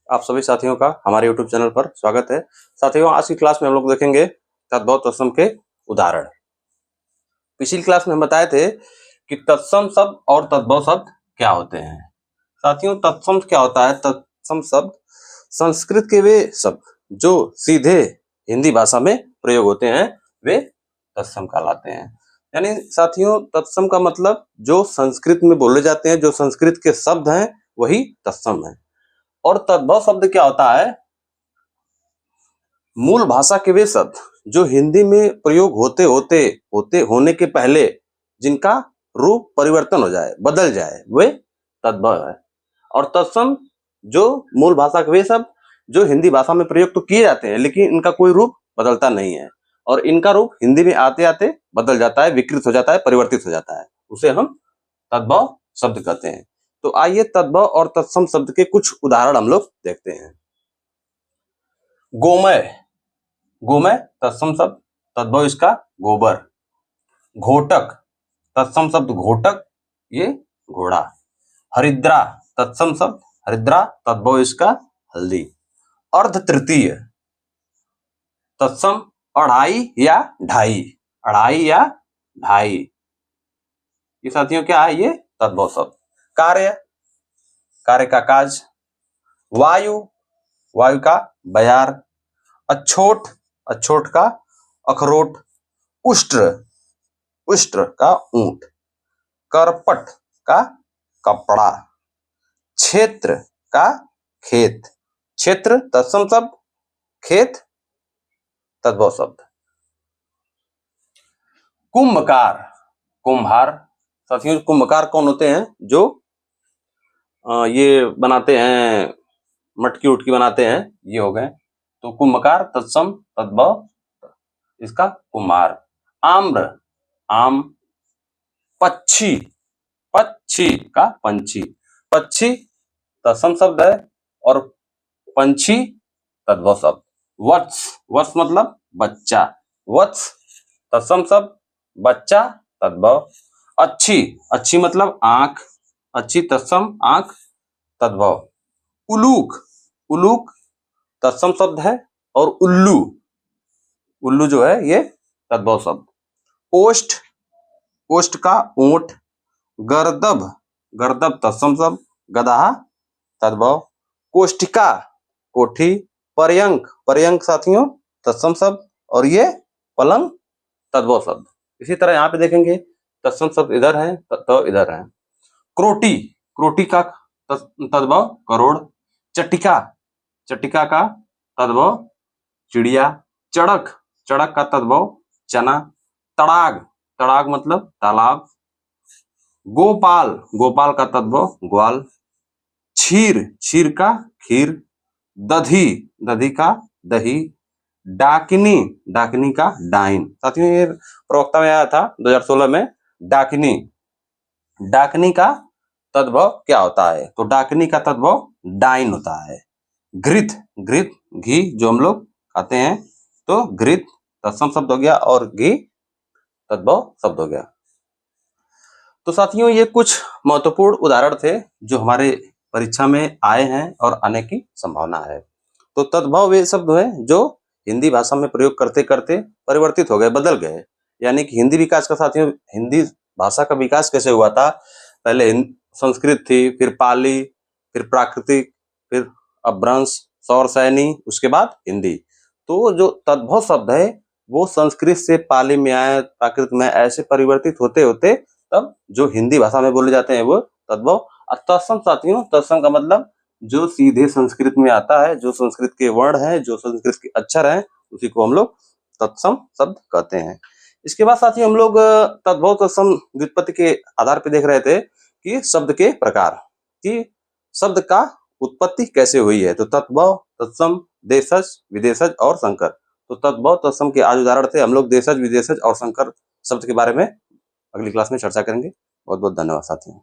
आप सभी साथियों का हमारे YouTube चैनल पर स्वागत है। साथियों, आज की क्लास में हम लोग देखेंगे तद्भव तत्सम के उदाहरण। पिछली क्लास में हम बताए थे कि तत्सम शब्द और तद्भव शब्द क्या होते हैं। साथियों, तत्सम क्या होता है? तत्सम शब्द संस्कृत के वे शब्द जो सीधे हिंदी भाषा में प्रयोग होते हैं वे तत्सम कहलाते हैं। यानी साथियों, तत्सम का मतलब जो संस्कृत में बोले जाते हैं, जो संस्कृत के शब्द हैं, वही तत्सम है। और तद्भव शब्द क्या होता है? मूल भाषा के वे शब्द जो हिंदी में प्रयोग होने के पहले जिनका रूप परिवर्तन हो जाए, बदल जाए, वे तद्भव है। और तत्सम जो मूल भाषा के वे शब्द जो हिंदी भाषा में प्रयोग तो किए जाते हैं, लेकिन इनका कोई रूप बदलता नहीं है और इनका रूप हिंदी में आते आते बदल जाता है, विकृत हो जाता है, परिवर्तित हो जाता है, उसे हम तद्भव शब्द कहते हैं। तो आइए तद्भव और तत्सम शब्द के कुछ उदाहरण हम लोग देखते हैं। गोमय, गोमय तत्सम शब्द, तद्भव इसका गोबर। घोटक, तत्सम शब्द घोटक, ये घोड़ा। हरिद्रा, तत्सम शब्द हरिद्रा, तद्भव इसका हल्दी। अर्ध तृतीय, तत्सम अढ़ाई या ढाई, अढ़ाई या ढाई, ये साथियों क्या है? ये तद्भव शब्द। कार्य, कार्य का काज। वायु, वायु का बयार। अछोट, अछोट का अखरोट। उष्ट्र, उष्ट्र का ऊंट। करपट का कपड़ा। क्षेत्र का खेत, क्षेत्र तत्सम शब्द, खेत तद्भव शब्द। कुंभकार, कुम्हार, साथियों कुंभकार कौन होते हैं? जो ये बनाते हैं, मटकी उटकी बनाते हैं, ये हो गए। तो कुंभकार तत्सम तद्भव इसका कुम्हार। आम्र, आम। पक्षी, पक्षी का पंछी, पक्षी तत्सम शब्द है और पंछी तद्भव शब्द। वत्स, वत्स मतलब बच्चा, वत्स तत्सम शब्द, बच्चा तद्भव। अच्छी, अच्छी मतलब आंख, अच्छी तत्सम, आंख तद्भव। उलूक, उलूक तत्सम शब्द है और उल्लू, उल्लू जो है ये तद्भव शब्द। ओष्ठ, ओष्ठ का ऊंट। गर्दभ, गर्दभ तत्सम शब्द, गदहा तद्भव। कोष्ठिका, कोठी। पर्यंक, पर्यंक साथियों तत्सम शब्द और ये पलंग तद्भव शब्द। इसी तरह यहाँ पे देखेंगे तत्सम शब्द इधर है, तद्भव इधर है। क्रोटी, क्रोटी का तद्भव करोड़। चटिका, चटिका का तद्भव चिड़िया। चड़क, चड़क का तद्भव चना। तड़ाग, तड़ाग मतलब तालाब। गोपाल, गोपाल का तद्भव ग्वाल। क्षीर, क्षीर का खीर। दधी, दधी का दही। डाकिनी, डाकिनी का डाइन। साथियों ये प्रवक्ता में आया था 2016 में। डाकिनी, डाकिनी का तद्भव क्या होता है? तो डाकिनी का तद्भव डाइन होता है। घृत, घृत घी जो हम लोग खाते हैं, तो घृत तत्सम शब्द हो गया और घी तद्भव शब्द हो गया। तो साथियों ये कुछ महत्वपूर्ण उदाहरण थे जो हमारे परीक्षा में आए हैं और आने की संभावना है। तो तद्भव वे शब्द हैं जो हिंदी भाषा में प्रयोग करते करते परिवर्तित हो गए, बदल गए। यानी कि हिंदी विकास का साथियों, हिंदी भाषा का विकास कैसे हुआ था? पहले संस्कृत थी, फिर पाली, फिर प्राकृतिक, फिर अपभ्रंश, सौर सैनी, उसके बाद हिंदी। तो जो तद्भव शब्द है वो संस्कृत से पाली में आए, प्राकृत में, ऐसे परिवर्तित होते होते तब जो हिंदी भाषा में बोले जाते हैं वो तद्भव। और तत्सम साथियों, तत्सम का मतलब जो सीधे संस्कृत में आता है, जो संस्कृत के वर्ण हैं, जो संस्कृत के अक्षर हैं, उसी को हम लोग तत्सम शब्द कहते हैं। इसके बाद साथियों हम लोग तद्भव तत्सम व्युत्पत्ति के आधार पर देख रहे थे कि शब्द के प्रकार, कि शब्द का उत्पत्ति कैसे हुई है। तो तद्भव, तत्सम, देशज, विदेशज और संकर। तो तद्भव तत्सम के आज उदाहरण थे। हम लोग देशज, विदेशज और संकर शब्द के बारे में अगली क्लास में चर्चा करेंगे। बहुत बहुत धन्यवाद साथियों।